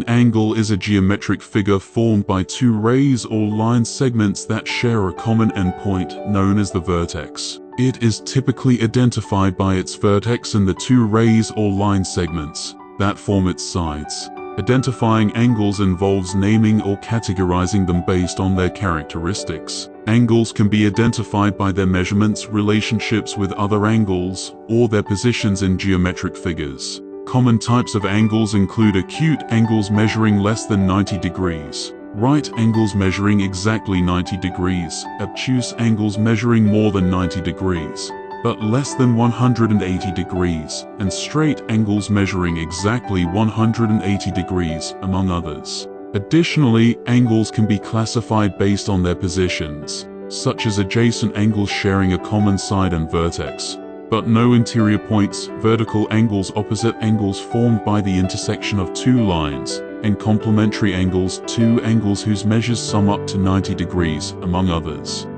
An angle is a geometric figure formed by two rays or line segments that share a common endpoint, known as the vertex. It is typically identified by its vertex and the two rays or line segments that form its sides. Identifying angles involves naming or categorizing them based on their characteristics. Angles can be identified by their measurements, relationships with other angles, or their positions in geometric figures. Common types of angles include acute angles measuring less than 90 degrees, right angles measuring exactly 90 degrees, obtuse angles measuring more than 90 degrees, but less than 180 degrees, and straight angles measuring exactly 180 degrees, among others. Additionally, angles can be classified based on their positions, such as adjacent angles sharing a common side and vertex, but no interior points, vertical angles, opposite angles formed by the intersection of two lines, and complementary angles, two angles whose measures sum up to 90 degrees, among others.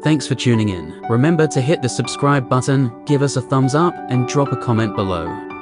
Thanks for tuning in. Remember to hit the subscribe button, give us a thumbs up, and drop a comment below.